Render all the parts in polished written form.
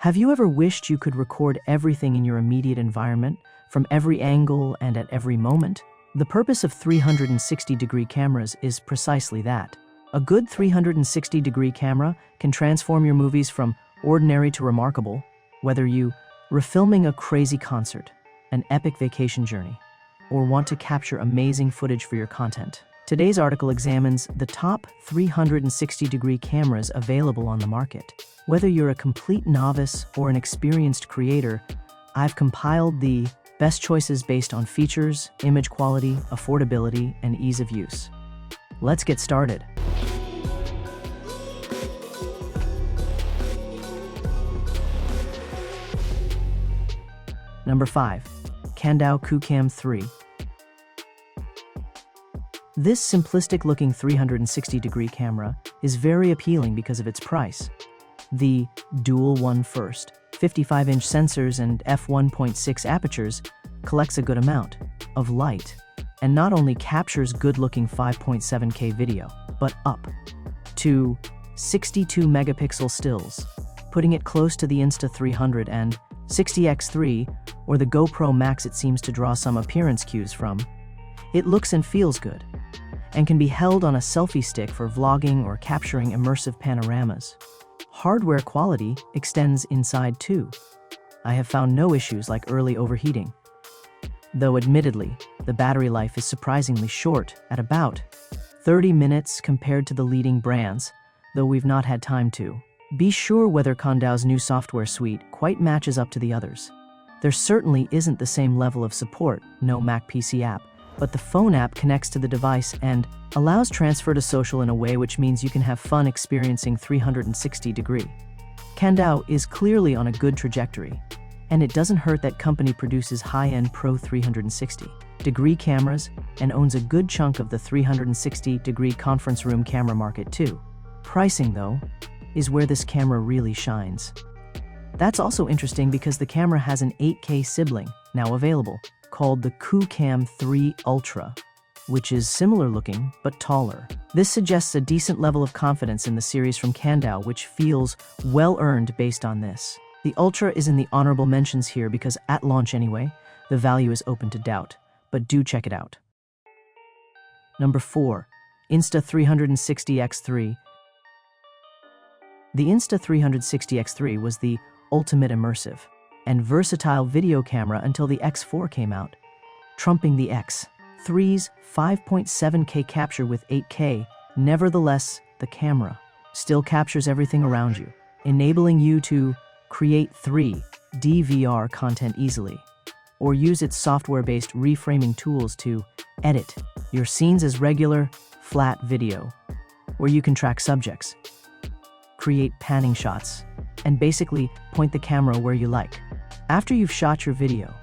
Have you ever wished you could record everything in your immediate environment, from every angle and at every moment? The purpose of 360-degree cameras is precisely that. A good 360-degree camera can transform your movies from ordinary to remarkable, whether you refilming a crazy concert, an epic vacation journey, or want to capture amazing footage for your content. Today's article examines the top 360-degree cameras available on the market. Whether you're a complete novice or an experienced creator, I've compiled the best choices based on features, image quality, affordability, and ease of use. Let's get started. Number 5. QooCam 3. This simplistic-looking 360-degree camera is very appealing because of its price. The dual 1/1 55-inch sensors and f1.6 apertures collects a good amount of light and not only captures good-looking 5.7K video, but up to 62 megapixel stills, putting it close to the Insta300 and 60x3 or the GoPro Max it seems to draw some appearance cues from. It looks and feels good, and can be held on a selfie stick for vlogging or capturing immersive panoramas. Hardware quality extends inside too. I have found no issues like early overheating. Though admittedly, the battery life is surprisingly short at about 30 minutes compared to the leading brands, though we've not had time to be sure whether Qoocame's new software suite quite matches up to the others. There certainly isn't the same level of support, no Mac PC app, but the phone app connects to the device and allows transfer to social in a way which means you can have fun experiencing 360-degree. Qoocam is clearly on a good trajectory, and it doesn't hurt that company produces high-end Pro 360-degree cameras and owns a good chunk of the 360-degree conference room camera market too. Pricing, though, is where this camera really shines. That's also interesting because the camera has an 8K sibling, now available, called the QooCam 3 Ultra, which is similar looking but taller. This suggests a decent level of confidence in the series from Qoocam, which feels well-earned based on this. The Ultra is in the honorable mentions here because at launch anyway, the value is open to doubt, but do check it out. Number 4. Insta360X3. The Insta360X3 was the ultimate immersive and versatile video camera until the X4 came out, trumping the X3's 5.7K capture with 8K. Nevertheless, the camera still captures everything around you, enabling you to create 3D VR content easily, or use its software-based reframing tools to edit your scenes as regular, flat video, where you can track subjects, create panning shots, and basically point the camera where you like. After you've shot your video,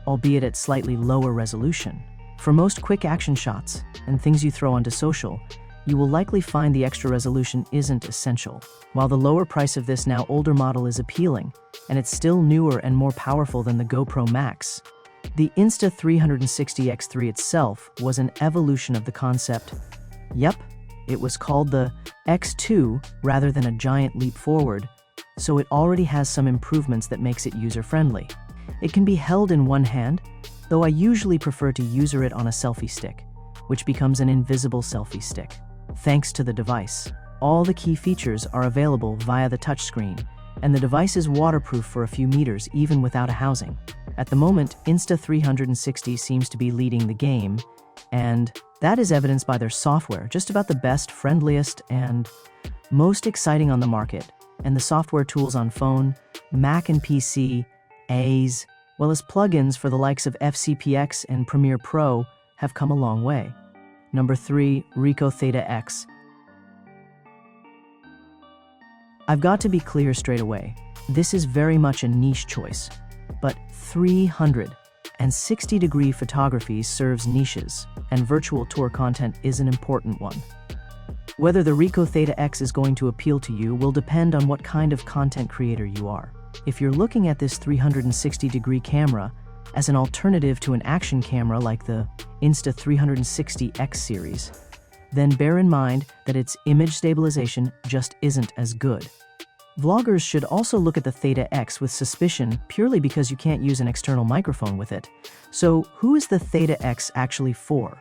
albeit at slightly lower resolution, for most quick action shots and things you throw onto social, you will likely find the extra resolution isn't essential. While the lower price of this now older model is appealing, and it's still newer and more powerful than the GoPro Max, the Insta360X3 itself was an evolution of the concept. Yep, it was called the X2 rather than a giant leap forward, so it already has some improvements that makes it user-friendly. It can be held in one hand, though I usually prefer to user it on a selfie stick, which becomes an invisible selfie stick. Thanks to the device, all the key features are available via the touchscreen, and the device is waterproof for a few meters even without a housing. At the moment, Insta360 seems to be leading the game, and that is evidenced by their software, just about the best, friendliest, and most exciting on the market, and the software tools on phone, Mac and PC, as well as plugins for the likes of FCPX and Premiere Pro have come a long way. Number 3. ricoh Theta X. I've got to be clear straight away, this is very much a niche choice, but 360-degree photography serves niches, and virtual tour content is an important one. Whether the ricoh Theta X is going to appeal to you will depend on what kind of content creator you are. If you're looking at this 360-degree camera as an alternative to an action camera like the Insta360X series, then bear in mind that its image stabilization just isn't as good. Vloggers should also look at the Theta X with suspicion purely because you can't use an external microphone with it. So, who is the Theta X actually for?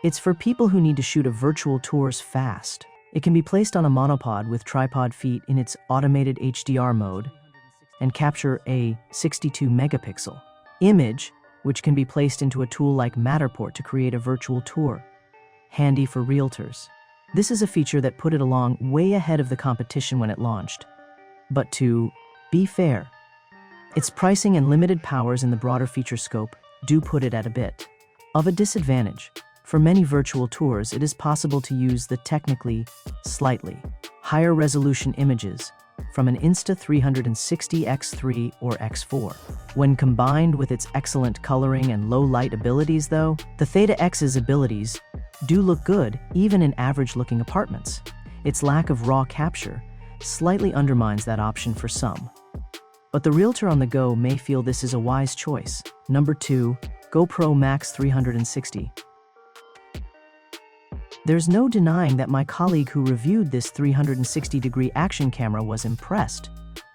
It's for people who need to shoot a virtual tours fast. It can be placed on a monopod with tripod feet in its automated HDR mode and capture a 62 megapixel image, which can be placed into a tool like Matterport to create a virtual tour. Handy for realtors. This is a feature that put it along way ahead of the competition when it launched. But to be fair, its pricing and limited powers in the broader feature scope do put it at a bit of a disadvantage. For many virtual tours, it is possible to use the technically slightly higher resolution images from an Insta360 X3 or X4. When combined with its excellent coloring and low light abilities though, the Theta X's abilities do look good even in average-looking apartments. Its lack of raw capture slightly undermines that option for some. But the realtor on the go may feel this is a wise choice. Number 2, GoPro Max 360. There's no denying that my colleague who reviewed this 360-degree action camera was impressed,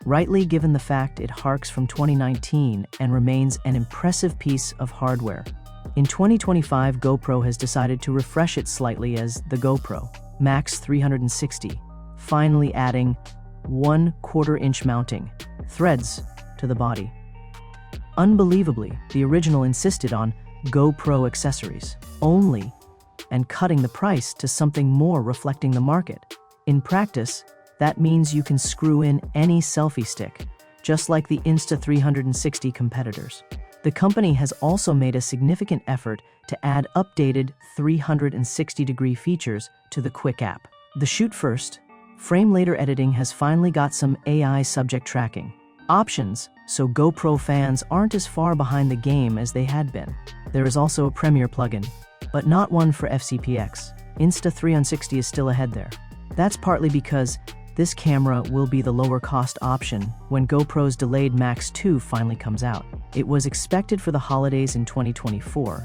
rightly given the fact it harks from 2019 and remains an impressive piece of hardware. In 2025, GoPro has decided to refresh it slightly as the GoPro Max 360, finally adding 1/4-inch mounting threads to the body. Unbelievably, the original insisted on GoPro accessories only and cutting the price to something more reflecting the market. In practice, that means you can screw in any selfie stick, just like the Insta360 competitors. The company has also made a significant effort to add updated 360-degree features to the QooCam. The shoot first, frame later editing has finally got some AI subject tracking options, so GoPro fans aren't as far behind the game as they had been. There is also a Premiere plugin, but not one for FCPX. Insta360 is still ahead there. That's partly because this camera will be the lower cost option when GoPro's delayed Max 2 finally comes out. It was expected for the holidays in 2024,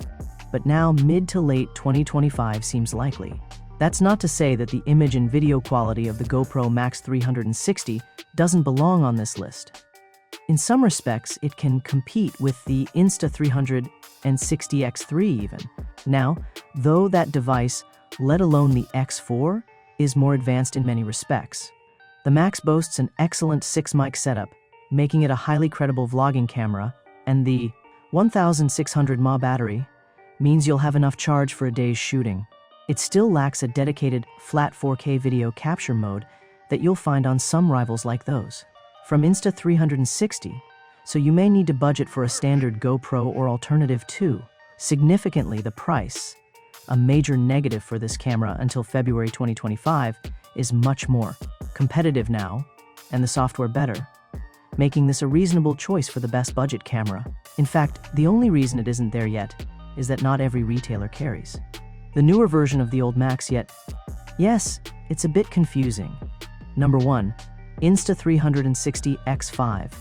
but now mid to late 2025 seems likely. That's not to say that the image and video quality of the GoPro Max 360 doesn't belong on this list. In some respects, it can compete with the Insta360 X3 even. Now, though that device, let alone the X4, is more advanced in many respects. The Max boasts an excellent 6-mic setup, making it a highly credible vlogging camera, and the 1600 mAh battery means you'll have enough charge for a day's shooting. It still lacks a dedicated flat 4K video capture mode that you'll find on some rivals like those from Insta360, so you may need to budget for a standard GoPro or alternative too. Significantly, the price, a major negative for this camera until February 2025, is much more competitive now, and the software better, making this a reasonable choice for the best budget camera. In fact, the only reason it isn't there yet is that not every retailer carries the newer version of the old Max yet. Yes, it's a bit confusing. Number 1, Insta360 X5.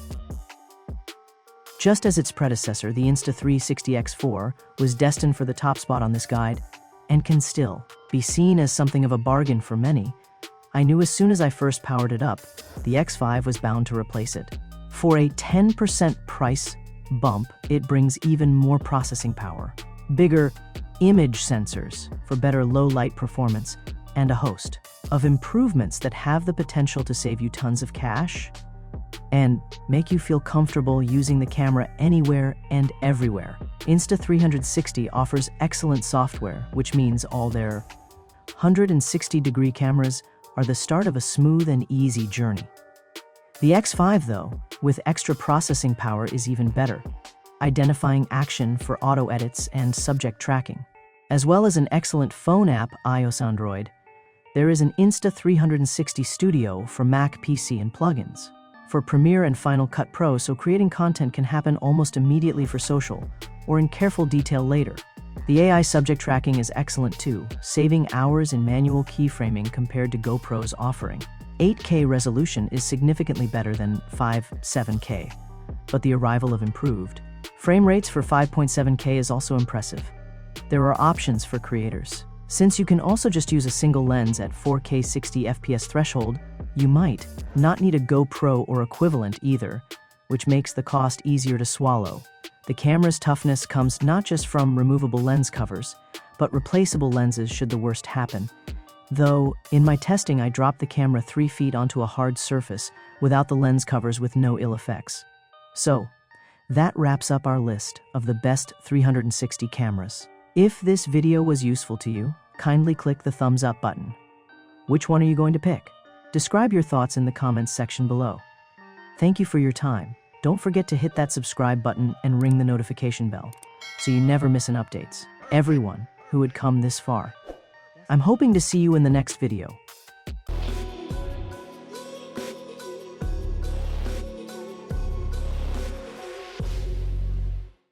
Just as its predecessor, the Insta360 X4 was destined for the top spot on this guide and can still be seen as something of a bargain for many, I knew as soon as I first powered it up, the X5 was bound to replace it. For a 10% price bump, it brings even more processing power, bigger image sensors for better low-light performance, and a host of improvements that have the potential to save you tons of cash and make you feel comfortable using the camera anywhere and everywhere. Insta360 offers excellent software, which means all their 160-degree cameras are the start of a smooth and easy journey. The X5, though, with extra processing power is even better, identifying action for auto edits and subject tracking. As well as an excellent phone app, iOS Android, there is an Insta360 Studio for Mac, PC, and plugins for Premiere and Final Cut Pro, so creating content can happen almost immediately for social or in careful detail later. The AI subject tracking is excellent too, saving hours in manual keyframing compared to GoPro's offering. 8K resolution is significantly better than 7K, but the arrival of improved frame rates for 5.7K is also impressive. There are options for creators. Since you can also just use a single lens at 4K 60 FPS threshold, you might not need a GoPro or equivalent either, which makes the cost easier to swallow. The camera's toughness comes not just from removable lens covers, but replaceable lenses should the worst happen. Though, in my testing I dropped the camera 3 feet onto a hard surface without the lens covers with no ill effects. So, that wraps up our list of the best 360 cameras. If this video was useful to you, kindly click the thumbs up button. Which one are you going to pick? Describe your thoughts in the comments section below. Thank you for your time. Don't forget to hit that subscribe button and ring the notification bell so you never miss an updates. Everyone who had come this far. I'm hoping to see you in the next video.